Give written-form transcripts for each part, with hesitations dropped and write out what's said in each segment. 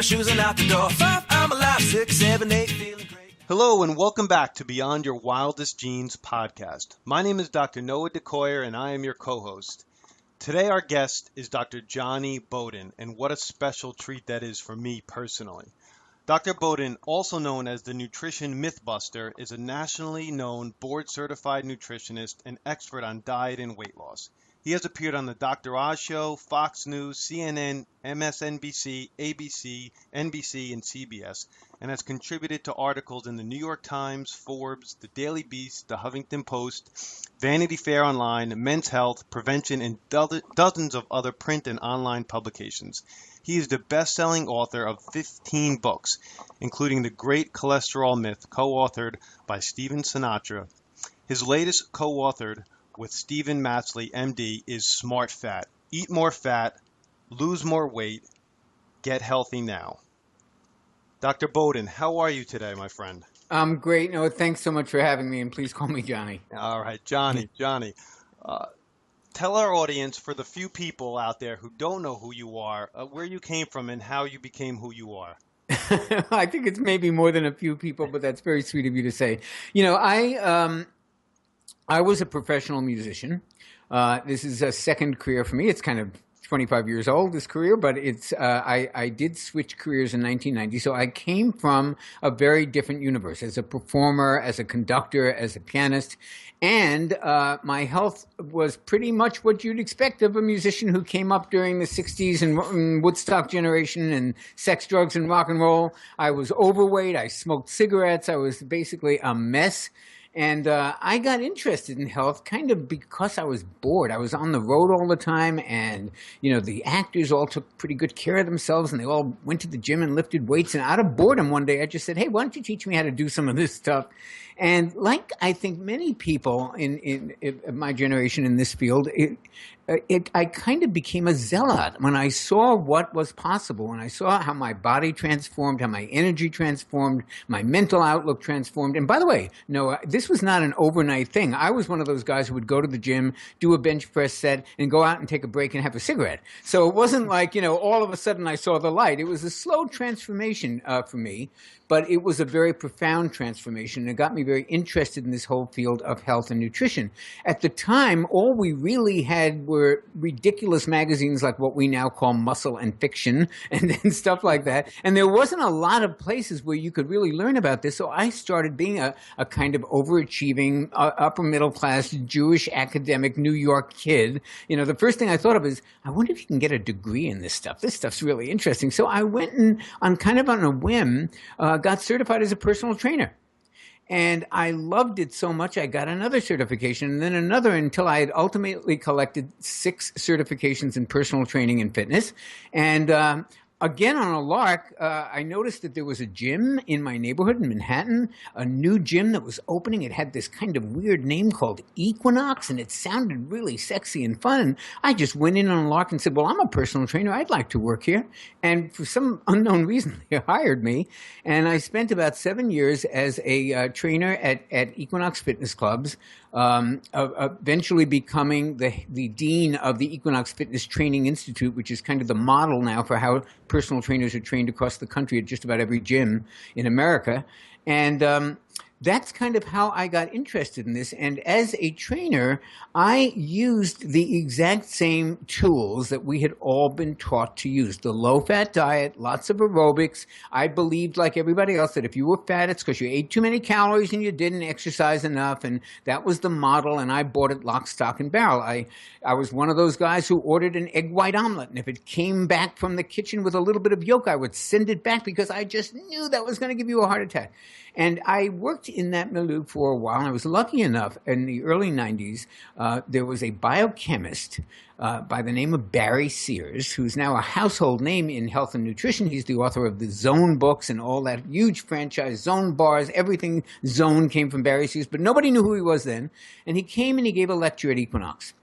shoes and out the door. 5, I'm alive. 6, 7, 8, feeling great. Hello and welcome back to Beyond Your Wildest Genes podcast. My name is Dr. Noah DeCoyer and I am your co-host. Today our guest is Dr. Jonny Bowden, and what a special treat that is for me personally. Dr. Bowden, also known as the Nutrition Mythbuster, is a nationally known board-certified nutritionist and expert on diet and weight loss. He has appeared on the Dr. Oz Show, Fox News, CNN, MSNBC, ABC, NBC, and CBS, and has contributed to articles in the New York Times, Forbes, the Daily Beast, the Huffington Post, Vanity Fair Online, Men's Health, Prevention, and dozens of other print and online publications. He is the best-selling author of 15 books, including The Great Cholesterol Myth, co-authored by Stephen Sinatra. His latest, co-authored with Stephen Matsley, MD, is Smart Fat. Eat more fat, lose more weight, get healthy now. Dr. Bowden, how are you today, my friend? I'm great, Noah. Thanks so much for having me, and please call me Johnny. All right, Johnny. Tell our audience, for the few people out there who don't know who you are, where you came from and how you became who you are. I think it's maybe more than a few people, but that's very sweet of you to say. You know, I was a professional musician. This is a second career for me. It's kind of 25 years old, this career, but I did switch careers in 1990. So I came from a very different universe as a performer, as a conductor, as a pianist. And my health was pretty much what you'd expect of a musician who came up during the 60s and Woodstock generation and sex, drugs, and rock and roll. I was overweight. I smoked cigarettes. I was basically a mess. And I got interested in health kind of because I was bored. I was on the road all the time, and, you know, the actors all took pretty good care of themselves, and they all went to the gym and lifted weights. And out of boredom one day, I just said, hey, why don't you teach me how to do some of this stuff? And like I think many people in my generation in this field, I kind of became a zealot when I saw what was possible, when I saw how my body transformed, how my energy transformed, my mental outlook transformed. And by the way, Noah, this was not an overnight thing. I was one of those guys who would go to the gym, do a bench press set, and go out and take a break and have a cigarette. So it wasn't like, you know, all of a sudden I saw the light. It was a slow transformation for me, but it was a very profound transformation. It got me very interested in this whole field of health and nutrition. At the time, all we really had were ridiculous magazines like what we now call Muscle and Fiction and stuff like that. And there wasn't a lot of places where you could really learn about this. So I started being a kind of overachieving, upper middle class Jewish academic New York kid. You know, the first thing I thought of is, I wonder if you can get a degree in this stuff. This stuff's really interesting. So I went and on a whim, got certified as a personal trainer. And I loved it so much, I got another certification and then another until I had ultimately collected 6 certifications in personal training and fitness. And again, on a lark, I noticed that there was a gym in my neighborhood in Manhattan, a new gym that was opening. It had this kind of weird name called Equinox, and it sounded really sexy and fun. And I just went in on a lark and said, well, I'm a personal trainer. I'd like to work here. And for some unknown reason, they hired me. And I spent about 7 years as a trainer at Equinox Fitness Clubs, eventually becoming the dean of the Equinox Fitness Training Institute, which is kind of the model now for how personal trainers are trained across the country at just about every gym in America. And that's kind of how I got interested in this. And as a trainer, I used the exact same tools that we had all been taught to use. The low-fat diet, lots of aerobics. I believed, like everybody else, that if you were fat, it's because you ate too many calories and you didn't exercise enough. And that was the model, and I bought it lock, stock, and barrel. I was one of those guys who ordered an egg white omelet. And if it came back from the kitchen with a little bit of yolk, I would send it back because I just knew that was going to give you a heart attack. And I worked in that milieu for a while. And I was lucky enough in the early 90s, there was a biochemist by the name of Barry Sears, who's now a household name in health and nutrition. He's the author of the Zone books and all that huge franchise, Zone bars, everything Zone came from Barry Sears. But nobody knew who he was then. And he came and he gave a lecture at Equinox.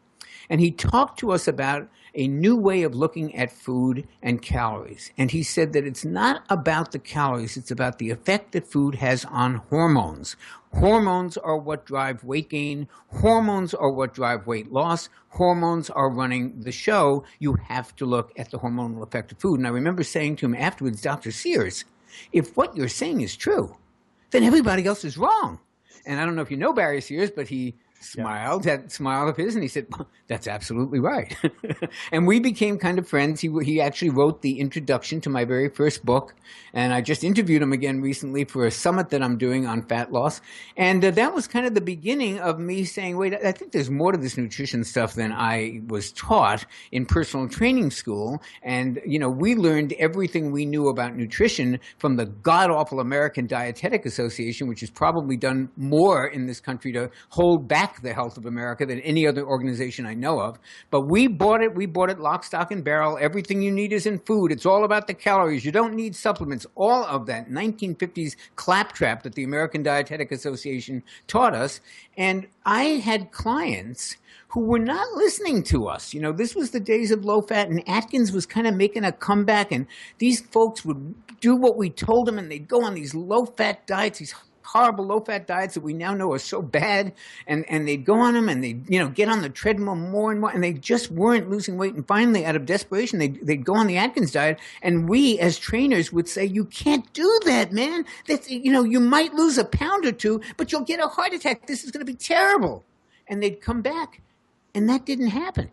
And he talked to us about a new way of looking at food and calories. And he said that it's not about the calories, it's about the effect that food has on hormones. Hormones are what drive weight gain. Hormones are what drive weight loss. Hormones are running the show. You have to look at the hormonal effect of food. And I remember saying to him afterwards, Dr. Sears, if what you're saying is true, then everybody else is wrong. And I don't know if you know Barry Sears, but he smiled, that smile of his, and he said, well, that's absolutely right. And we became kind of friends. He actually wrote the introduction to my very first book, and I just interviewed him again recently for a summit that I'm doing on fat loss. And that was kind of the beginning of me saying, wait, I think there's more to this nutrition stuff than I was taught in personal training school. And, we learned everything we knew about nutrition from the god-awful American Dietetic Association, which has probably done more in this country to hold back the health of America than any other organization I know of. But we bought it lock, stock, and barrel. Everything you need is in food. It's all about the calories. You don't need supplements. All of that 1950s claptrap that the American Dietetic Association taught us. And I had clients who were not listening to us. This was the days of low fat, and Atkins was kind of making a comeback, and these folks would do what we told them, and they'd go on these low fat diets, these horrible low-fat diets that we now know are so bad, and they'd go on them, and they'd get on the treadmill more and more, and they just weren't losing weight. And finally, out of desperation, they'd go on the Atkins diet, and we as trainers would say, you can't do that, man. That's, you might lose a pound or two, but you'll get a heart attack. This is going to be terrible. And they'd come back, and that didn't happen.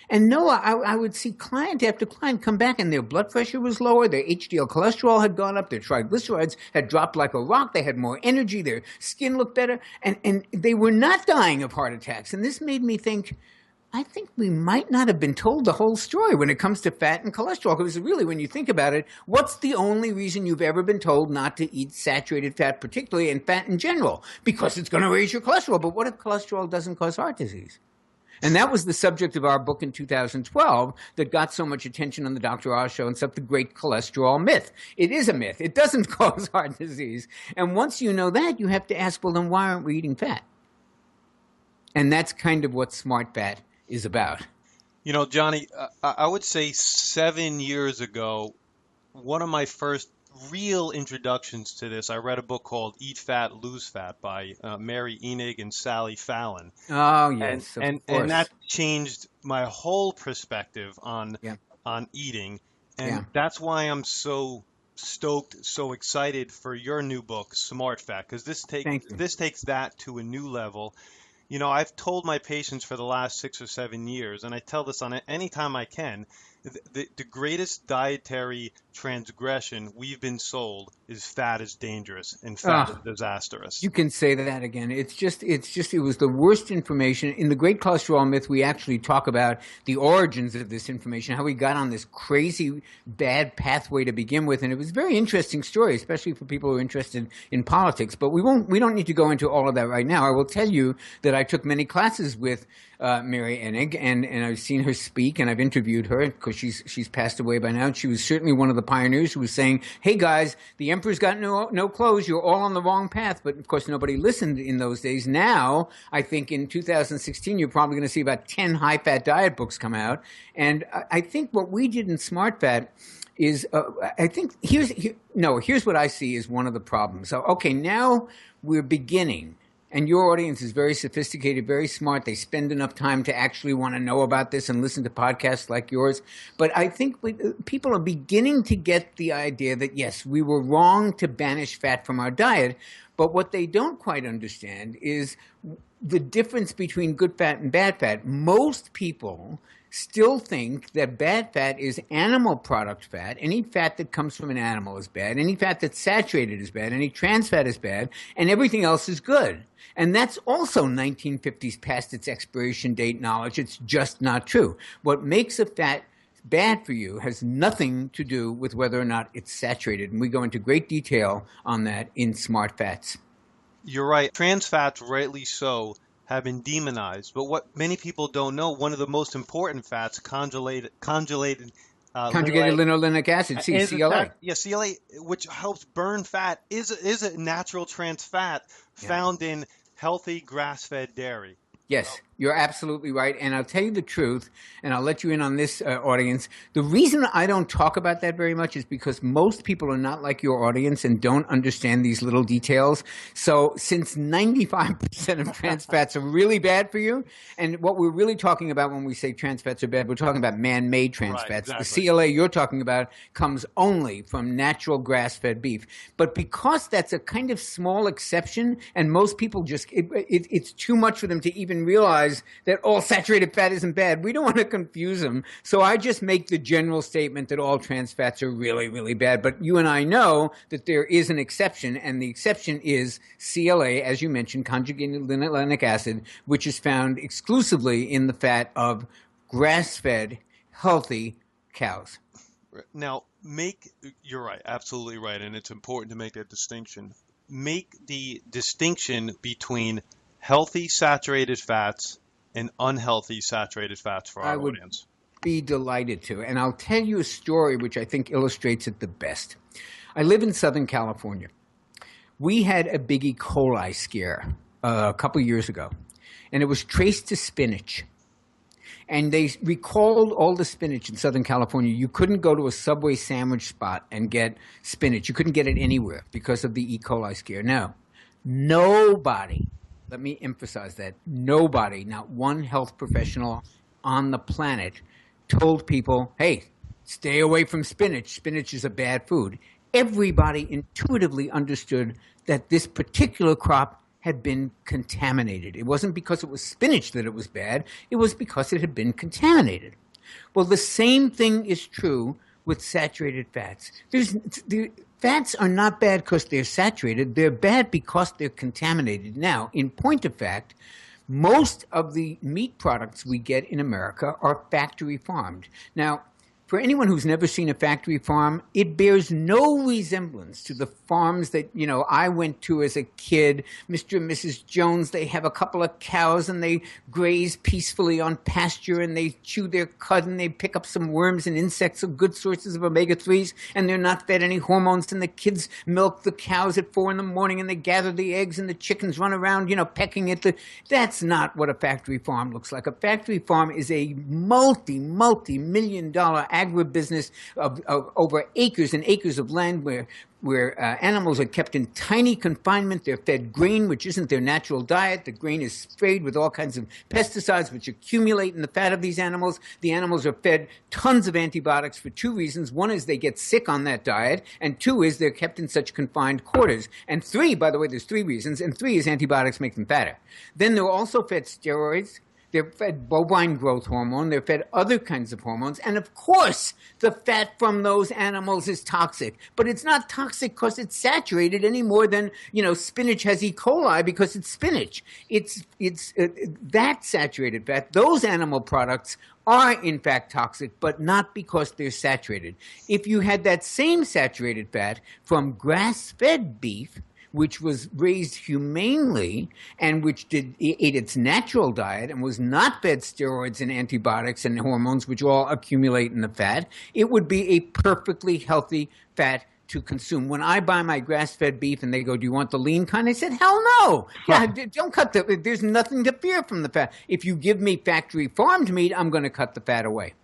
And Noah, I would see client after client come back, and their blood pressure was lower, their HDL cholesterol had gone up, their triglycerides had dropped like a rock, they had more energy, their skin looked better, and they were not dying of heart attacks. And this made me think, I think we might not have been told the whole story when it comes to fat and cholesterol. Because really, when you think about it, what's the only reason you've ever been told not to eat saturated fat, particularly, and fat in general? Because it's going to raise your cholesterol. But what if cholesterol doesn't cause heart disease? And that was the subject of our book in 2012 that got so much attention on the Dr. Oz show and stuff, The Great Cholesterol Myth. It is a myth. It doesn't cause heart disease. And once you know that, you have to ask, well, then why aren't we eating fat? And that's kind of what smart fat is about. Johnny, I would say 7 years ago, one of my first real introductions to this, I read a book called Eat Fat, Lose Fat by Mary Enig and Sally Fallon. Oh, yes, and that changed my whole perspective on eating. And that's why I'm so stoked, so excited for your new book, Smart Fat, because this takes that to a new level. I've told my patients for the last 6 or 7 years, and I tell this on any time I can, the greatest dietary transgression we've been sold is fat is dangerous and fat is disastrous. You can say that again. It was the worst information. In The Great Cholesterol Myth, we actually talk about the origins of this information, how we got on this crazy bad pathway to begin with. And it was a very interesting story, especially for people who are interested in politics. But we don't need to go into all of that right now. I will tell you that I took many classes with Mary Enig, and I've seen her speak, and I've interviewed her because she's passed away by now. And she was certainly one of the pioneers who was saying, hey guys, the emperor's got no clothes, you're all on the wrong path. But of course nobody listened in those days. Now I think in 2016 you're probably going to see about 10 high-fat diet books come out. And I think what we did in Smart Fat is I think here's what I see is one of the problems. So okay, now we're beginning. And your audience is very sophisticated, very smart. They spend enough time to actually want to know about this and listen to podcasts like yours. But I think people are beginning to get the idea that, yes, we were wrong to banish fat from our diet. But what they don't quite understand is the difference between good fat and bad fat. Most people still think that bad fat is animal product fat. Any fat that comes from an animal is bad. Any fat that's saturated is bad. Any trans fat is bad. And everything else is good. And that's also 1950s past its expiration date knowledge. It's just not true. What makes a fat bad for you has nothing to do with whether or not it's saturated. And we go into great detail on that in Smart Fats. You're right. Trans fats, rightly so, have been demonized. But what many people don't know, one of the most important fats, conjugated linolenic acid, CLA. CLA, which helps burn fat, is a natural trans fat found in healthy grass-fed dairy. Yes. You're absolutely right. And I'll tell you the truth, and I'll let you in on this, audience. The reason I don't talk about that very much is because most people are not like your audience and don't understand these little details. So since 95% of trans fats are really bad for you, and what we're really talking about when we say trans fats are bad, we're talking about man-made trans fats. Exactly. The CLA you're talking about comes only from natural grass-fed beef. But because that's a kind of small exception, and most people just, it's too much for them to even realize that all saturated fat isn't bad. We don't want to confuse them. So I just make the general statement that all trans fats are really, really bad. But you and I know that there is an exception, and the exception is CLA, as you mentioned, conjugated linolenic acid, which is found exclusively in the fat of grass-fed, healthy cows. Now, you're right, absolutely right, and it's important to make that distinction. Make the distinction between healthy saturated fats and unhealthy saturated fats for our audience. Be delighted to. And I'll tell you a story which I think illustrates it the best. I live in Southern California. We had a big E. coli scare a couple years ago, and it was traced to spinach. And they recalled all the spinach in Southern California. You couldn't go to a Subway sandwich spot and get spinach. You couldn't get it anywhere because of the E. coli scare. Now, nobody, let me emphasize that, nobody, not one health professional on the planet told people, hey, stay away from spinach. Spinach is a bad food. Everybody intuitively understood that this particular crop had been contaminated. It wasn't because it was spinach that it was bad. It was because it had been contaminated. Well, the same thing is true with saturated fats. Fats are not bad because they're saturated. They're bad because they're contaminated. Now, in point of fact, most of the meat products we get in America are factory farmed. Now, for anyone who's never seen a factory farm, it bears no resemblance to the farms that, I went to as a kid. Mr. and Mrs. Jones, they have a couple of cows and they graze peacefully on pasture and they chew their cud and they pick up some worms and insects, are good sources of omega-3s, and they're not fed any hormones, and the kids milk the cows at 4 a.m. and they gather the eggs and the chickens run around, pecking at That's not what a factory farm looks like. A factory farm is a multi-million-dollar agribusiness of over acres and acres of land where animals are kept in tiny confinement. They're fed grain, which isn't their natural diet. The grain is sprayed with all kinds of pesticides, which accumulate in the fat of these animals. The animals are fed tons of antibiotics for two reasons. One is they get sick on that diet, and two is they're kept in such confined quarters. And three, by the way, there's three reasons, and three is antibiotics make them fatter. Then they're also fed steroids. They're fed bovine growth hormone. They're fed other kinds of hormones. And of course, the fat from those animals is toxic. But it's not toxic because it's saturated any more than, spinach has E. coli because it's spinach. It's that saturated fat. Those animal products are in fact toxic, but not because they're saturated. If you had that same saturated fat from grass-fed beef, which was raised humanely and which ate its natural diet and was not fed steroids and antibiotics and hormones, which all accumulate in the fat, it would be a perfectly healthy fat to consume. When I buy my grass-fed beef and they go, do you want the lean kind? I said, hell no. Yeah, don't cut there's nothing to fear from the fat. If you give me factory farmed meat, I'm going to cut the fat away.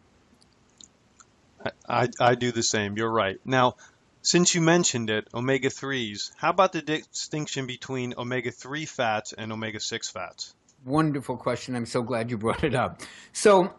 I do the same. You're right. Now, since you mentioned it, omega-3s, how about the distinction between omega-3 fats and omega-6 fats? Wonderful question. I'm so glad you brought it up. So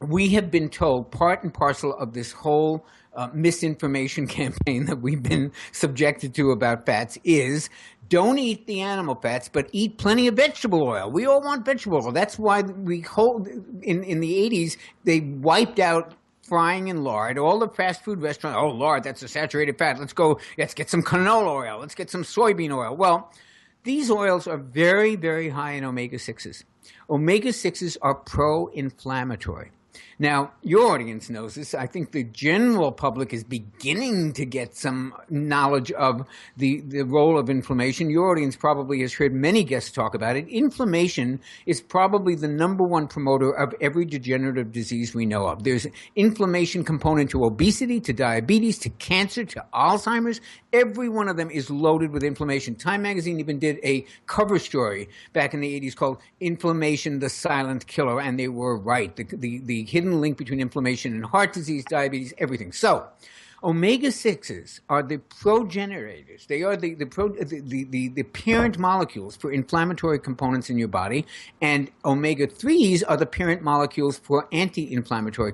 we have been told part and parcel of this whole misinformation campaign that we've been subjected to about fats is don't eat the animal fats, but eat plenty of vegetable oil. We all want vegetable oil. That's why we hold in the 80s, they wiped out frying in lard. All the fast food restaurants, oh, lard, that's a saturated fat. Let's get some canola oil. Let's get some soybean oil. Well, these oils are very, very high in omega-6s. Omega-6s are pro-inflammatory. Now, your audience knows this. I think the general public is beginning to get some knowledge of the role of inflammation. Your audience probably has heard many guests talk about it. Inflammation is probably the number one promoter of every degenerative disease we know of. There's inflammation component to obesity, to diabetes, to cancer, to Alzheimer's. Every one of them is loaded with inflammation. Time magazine even did a cover story back in the 80s called Inflammation, the Silent Killer, and they were right. The hidden link between inflammation and heart disease, diabetes, everything. So omega-6s are the progenerators. They are the parent molecules for inflammatory components in your body, and omega-3s are the parent molecules for anti-inflammatory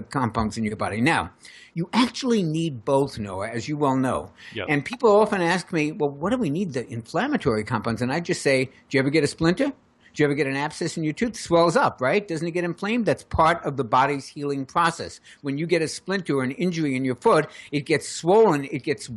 compounds in your body. Now, you actually need both, Noah, as you well know. Yep. And people often ask me, well, what do we need the inflammatory compounds? And I just say, do you ever get a splinter? Do you ever get an abscess in your tooth? It swells up, right? Doesn't it get inflamed? That's part of the body's healing process. When you get a splinter or an injury in your foot, it gets swollen. It gets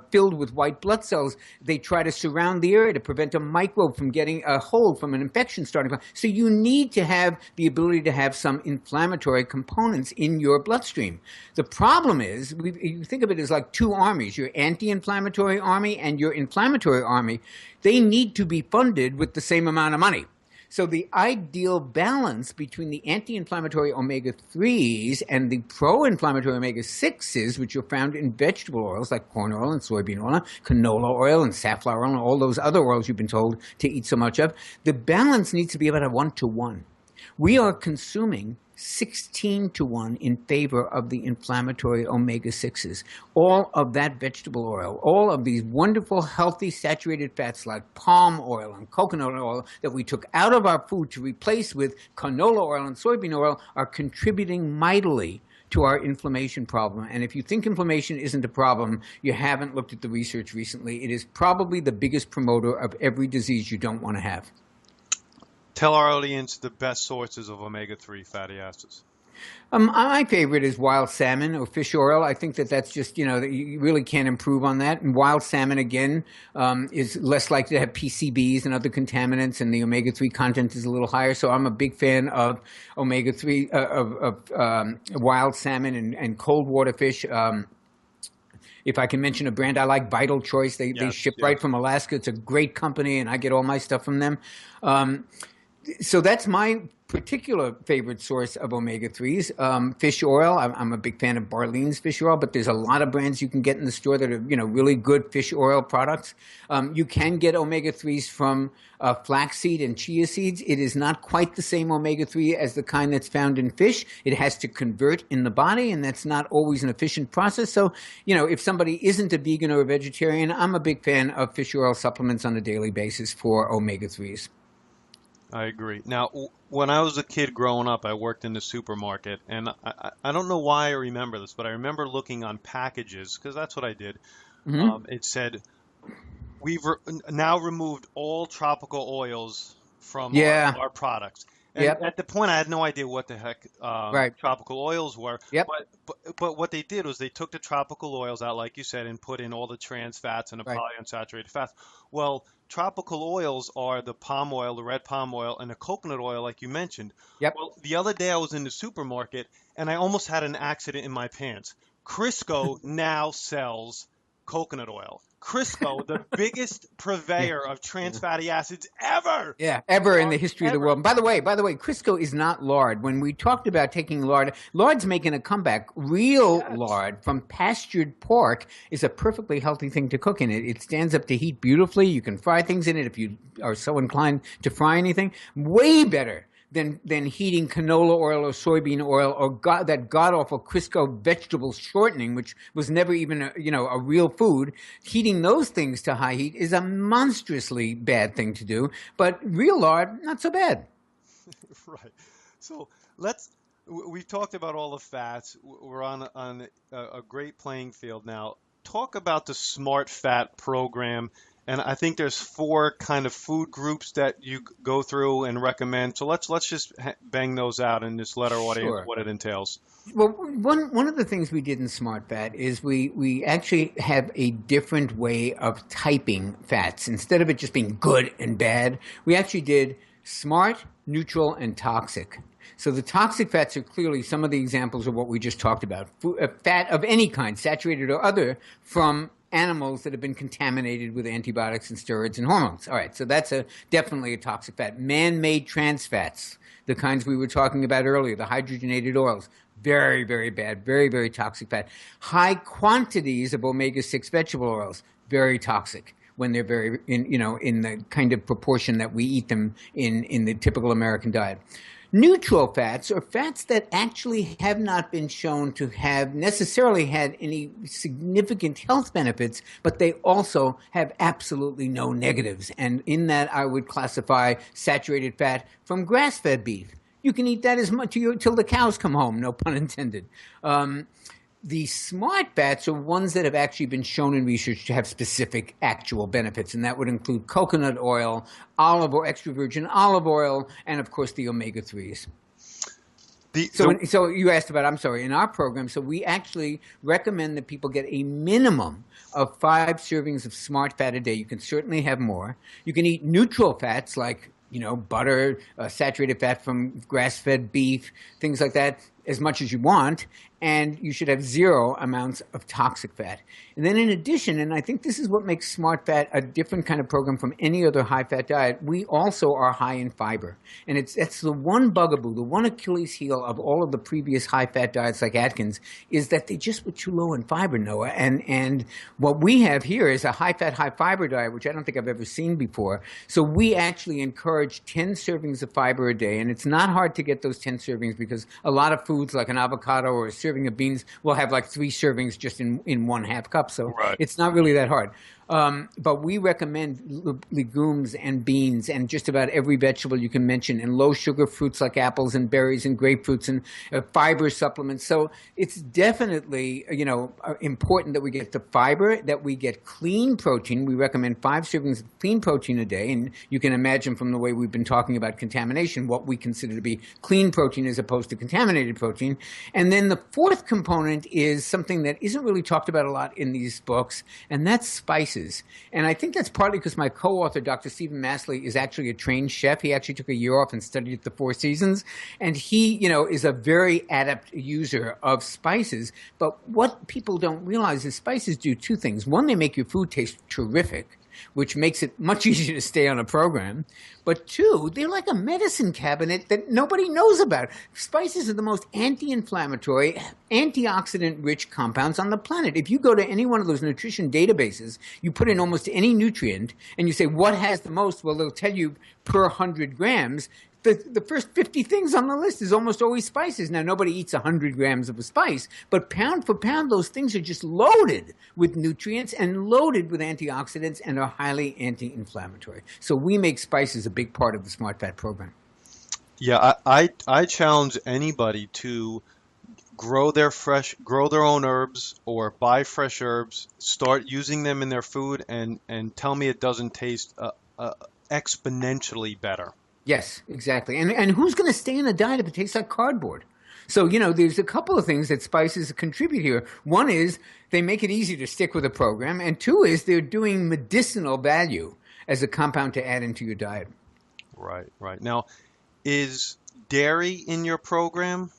filled with white blood cells. They try to surround the area to prevent a microbe from getting a hold from an infection starting. So you need to have the ability to have some inflammatory components in your bloodstream. The problem is, you think of it as like two armies, your anti-inflammatory army and your inflammatory army. They need to be funded with the same amount of money. So the ideal balance between the anti-inflammatory omega-3s and the pro-inflammatory omega-6s, which are found in vegetable oils like corn oil and soybean oil, canola oil and safflower oil and all those other oils you've been told to eat so much of, the balance needs to be about a 1-to-1. We are consuming 16-to-1 in favor of the inflammatory omega-6s. All of that vegetable oil, all of these wonderful, healthy, saturated fats like palm oil and coconut oil that we took out of our food to replace with canola oil and soybean oil are contributing mightily to our inflammation problem. And if you think inflammation isn't a problem, you haven't looked at the research recently. It is probably the biggest promoter of every disease you don't want to have. Tell our audience the best sources of omega-3 fatty acids. My favorite is wild salmon or fish oil. I think that's just, you really can't improve on that. And wild salmon, again, is less likely to have PCBs and other contaminants, and the omega-3 content is a little higher. So I'm a big fan of omega-3, of wild salmon and cold water fish. If I can mention a brand I like, Vital Choice. They ship right from Alaska. It's a great company, and I get all my stuff from them. So that's my particular favorite source of omega-3s. Fish oil, I'm a big fan of Barlean's fish oil, but there's a lot of brands you can get in the store that are, really good fish oil products. You can get omega-3s from flaxseed and chia seeds. It is not quite the same omega-3 as the kind that's found in fish. It has to convert in the body, and that's not always an efficient process. So, if somebody isn't a vegan or a vegetarian, I'm a big fan of fish oil supplements on a daily basis for omega-3s. I agree. Now, when I was a kid growing up, I worked in the supermarket, and I don't know why I remember this, but I remember looking on packages, because that's what I did. Mm-hmm. It said, we've now removed all tropical oils from our products. And at the point, I had no idea what the heck tropical oils were. Yep. But what they did was they took the tropical oils out, like you said, and put in all the trans fats and the polyunsaturated fats. Well, tropical oils are the palm oil, the red palm oil, and the coconut oil, like you mentioned. Yep. Well, the other day I was in the supermarket, and I almost had an accident in my pants. Crisco now sells coconut oil. Crisco, the biggest purveyor of trans fatty acids ever. Yeah, ever in the history of the world. By the way, Crisco is not lard. When we talked about taking lard, lard's making a comeback. Real lard from pastured pork is a perfectly healthy thing to cook in it. It stands up to heat beautifully. You can fry things in it if you are so inclined to fry anything. Way better than heating canola oil or soybean oil or that god-awful Crisco vegetable shortening, which was never even a real food. Heating those things to high heat is a monstrously bad thing to do, but real lard, not so bad. Right. So we've talked about all the fats. We're on a great playing field now. Talk about the Smart Fat program. And I think there's 4 kind of food groups that you go through and recommend. So let's just bang those out and just let our audience what it entails. Well, one of the things we did in Smart Fat is we actually have a different way of typing fats. Instead of it just being good and bad, we actually did smart, neutral, and toxic. So the toxic fats are clearly some of the examples of what we just talked about. Fat of any kind, saturated or other, from animals that have been contaminated with antibiotics and steroids and hormones. All right, so that's definitely a toxic fat. Man-made trans fats, the kinds we were talking about earlier, the hydrogenated oils, very, very bad, very, very toxic fat. High quantities of omega-6 vegetable oils, very toxic when they're very in the kind of proportion that we eat them in the typical American diet. Neutral fats are fats that actually have not been shown to have necessarily had any significant health benefits, but they also have absolutely no negatives. And in that, I would classify saturated fat from grass-fed beef. You can eat that as much till the cows come home, no pun intended. The smart fats are ones that have actually been shown in research to have specific actual benefits, and that would include coconut oil, olive oil, extra virgin olive oil, and of course the omega-3s. So you asked about, I'm sorry, in our program, so we actually recommend that people get a minimum of 5 servings of smart fat a day. You can certainly have more. You can eat neutral fats like butter, saturated fat from grass-fed beef, things like that, as much as you want, and you should have 0 amounts of toxic fat. And then in addition, and I think this is what makes Smart Fat a different kind of program from any other high-fat diet, we also are high in fiber. And that's the one bugaboo, the one Achilles heel of all of the previous high-fat diets like Atkins, is that they just were too low in fiber, Noah. And what we have here is a high-fat, high-fiber diet, which I don't think I've ever seen before. So we actually encourage 10 servings of fiber a day, and it's not hard to get those 10 servings because a lot of foods like an avocado or a serving of beans will have like 3 servings just in 1/2 cup. So It's not really that hard. But we recommend legumes and beans and just about every vegetable you can mention, and low sugar fruits like apples and berries and grapefruits, and fiber supplements. So it's definitely important that we get the fiber, that we get clean protein. We recommend 5 servings of clean protein a day, and you can imagine from the way we've been talking about contamination what we consider to be clean protein as opposed to contaminated protein. And then the fourth component is something that isn't really talked about a lot in these books, and that's spices. And I think that's partly because my co-author, Dr. Stephen Masley, is actually a trained chef. He actually took a year off and studied at the Four Seasons. And he, is a very adept user of spices. But what people don't realize is spices do 2 things. One, they make your food taste terrific, which makes it much easier to stay on a program. But 2, they're like a medicine cabinet that nobody knows about. Spices are the most anti-inflammatory, antioxidant-rich compounds on the planet. If you go to any one of those nutrition databases, you put in almost any nutrient, and you say, what has the most? Well, they'll tell you per 100 grams. The first 50 things on the list is almost always spices. Now, nobody eats 100 grams of a spice, but pound for pound, those things are just loaded with nutrients and loaded with antioxidants and are highly anti-inflammatory. So we make spices a big part of the Smart Fat program. Yeah, I challenge anybody to grow their own herbs or buy fresh herbs, start using them in their food, and tell me it doesn't taste exponentially better. Yes, exactly. And who's going to stay in a diet if it tastes like cardboard? So, there's a couple of things that spices contribute here. One is they make it easy to stick with a program. And 2 is they're doing medicinal value as a compound to add into your diet. Right. Now, is dairy in your program?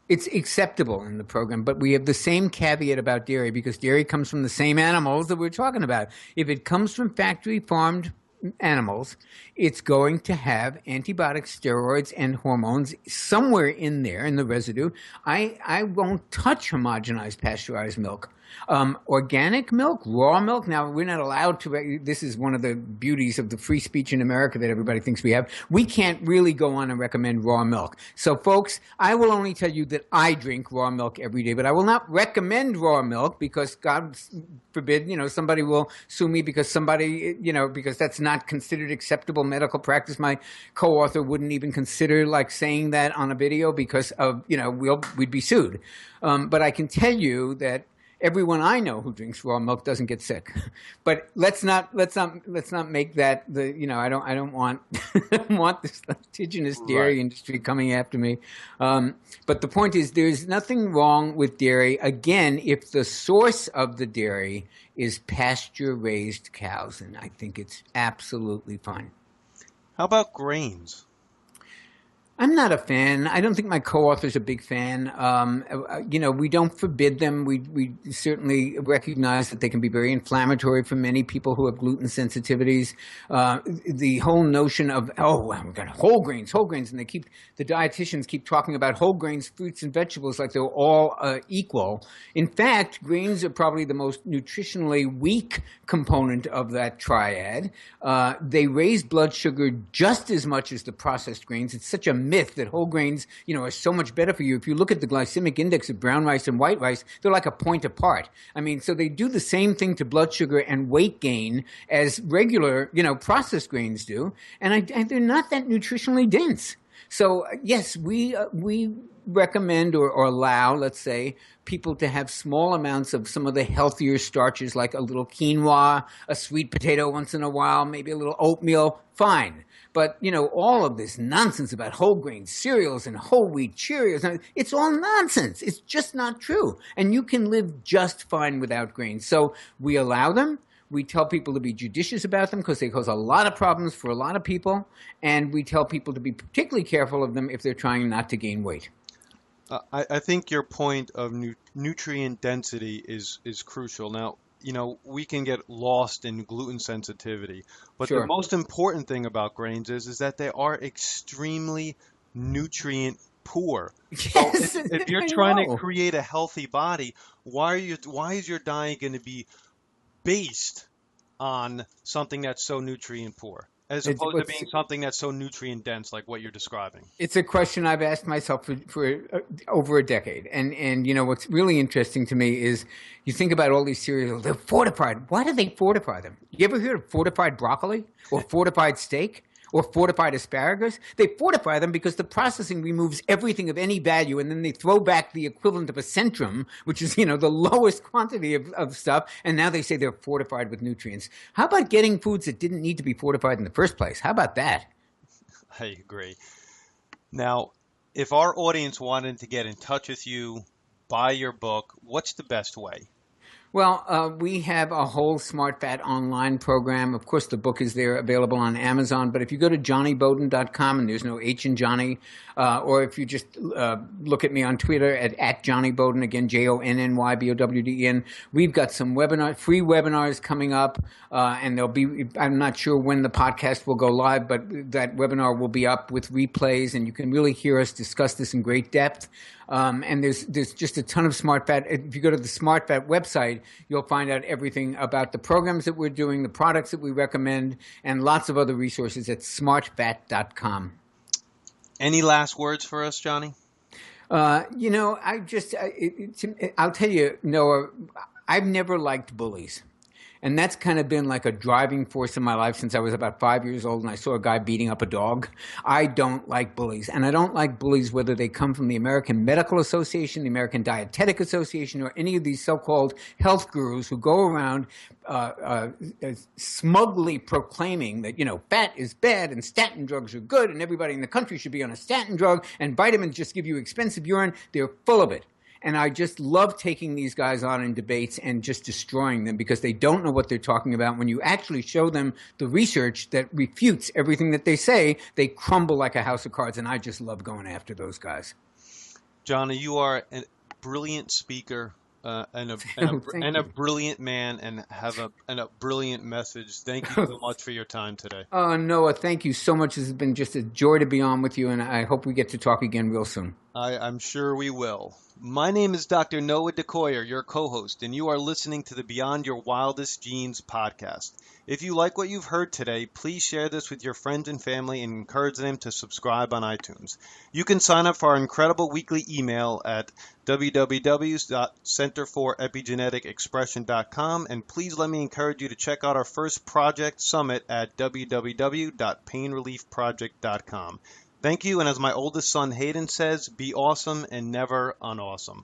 It's acceptable in the program, but we have the same caveat about dairy because dairy comes from the same animals that we're talking about. If it comes from factory farmed animals, it's going to have antibiotics, steroids, and hormones somewhere in there in the residue. I won't touch homogenized pasteurized milk. Organic milk, raw milk. Now, we're not allowed to. This is one of the beauties of the free speech in America that everybody thinks we have. We can't really go on and recommend raw milk. So, folks, I will only tell you that I drink raw milk every day, but I will not recommend raw milk because, God forbid, somebody will sue me because because that's not considered acceptable medical practice. My co-author wouldn't even consider saying that on a video because of, we'd be sued. But I can tell you that everyone I know who drinks raw milk doesn't get sick. But let's not make that I don't want want this litigious dairy industry coming after me. But the point is, there's nothing wrong with dairy. Again, if the source of the dairy is pasture-raised cows, and I think it's absolutely fine. How about grains? I'm not a fan. I don't think my co-author's a big fan. We don't forbid them. We certainly recognize that they can be very inflammatory for many people who have gluten sensitivities. The whole notion of, we've got whole grains, and the dietitians keep talking about whole grains, fruits, and vegetables like they're all equal. In fact, grains are probably the most nutritionally weak component of that triad. They raise blood sugar just as much as the processed grains. It's such a myth that whole grains, are so much better for you. If you look at the glycemic index of brown rice and white rice, they're like a point apart. I mean, so they do the same thing to blood sugar and weight gain as regular, processed grains do, and they're not that nutritionally dense. So yes, we recommend or allow, let's say, people to have small amounts of some of the healthier starches, like a little quinoa, a sweet potato once in a while, maybe a little oatmeal, fine. But, all of this nonsense about whole grain cereals and whole wheat Cheerios, it's all nonsense. It's just not true. And you can live just fine without grains. So we allow them. We tell people to be judicious about them because they cause a lot of problems for a lot of people. And we tell people to be particularly careful of them if they're trying not to gain weight. I think your point of nutrient density is crucial. Now, we can get lost in gluten sensitivity, but Sure. the most important thing about grains is that they are extremely nutrient poor. So Yes, if you're I trying to know. create a healthy body, why is your diet going to be based on something that's so nutrient poor, as It's, opposed to what's, being something that's so nutrient dense like what you're describing? It's a question I've asked myself for over a decade. And what's really interesting to me is you think about all these cereals, they're fortified. Why do they fortify them? You ever heard of fortified broccoli or fortified steak or fortified asparagus? They fortify them because the processing removes everything of any value, and then they throw back the equivalent of a centrum, which is, the lowest quantity of stuff, and now they say they're fortified with nutrients. How about getting foods that didn't need to be fortified in the first place? How about that? I agree. Now, if our audience wanted to get in touch with you, buy your book, what's the best way? Well, we have a whole Smart Fat online program. Of course, the book is there available on Amazon. But if you go to JonnyBowden.com, and there's no H in Johnny, or if you just look at me on Twitter at Jonny Bowden, again, JonnyBowden, we've got some free webinars coming up. And there'll be, I'm not sure when the podcast will go live, but that webinar will be up with replays, and you can really hear us discuss this in great depth. And there's just a ton of Smart Fat. If you go to the Smart Fat website, you'll find out everything about the programs that we're doing, the products that we recommend, and lots of other resources at smartfat.com. Any last words for us, Johnny? I'll tell you, Noah, I've never liked bullies. And that's kind of been like a driving force in my life since I was about 5 years old and I saw a guy beating up a dog. I don't like bullies. And I don't like bullies whether they come from the American Medical Association, the American Dietetic Association, or any of these so-called health gurus who go around smugly proclaiming that, fat is bad and statin drugs are good and everybody in the country should be on a statin drug and vitamins just give you expensive urine. They're full of it. And I just love taking these guys on in debates and just destroying them because they don't know what they're talking about. When you actually show them the research that refutes everything that they say, they crumble like a house of cards. And I just love going after those guys. Johnny, you are a brilliant speaker and a brilliant man and have a brilliant message. Thank you so much for your time today. Noah, thank you so much. This has been just a joy to be on with you. And I hope we get to talk again real soon. I'm sure we will. My name is Dr. Noah DeCoyer, your co-host, and you are listening to the Beyond Your Wildest Genes podcast. If you like what you've heard today, please share this with your friends and family and encourage them to subscribe on iTunes. You can sign up for our incredible weekly email at www.centerforepigeneticexpression.com, and please let me encourage you to check out our first project summit at www.painreliefproject.com. Thank you, and as my oldest son Hayden says, be awesome and never unawesome.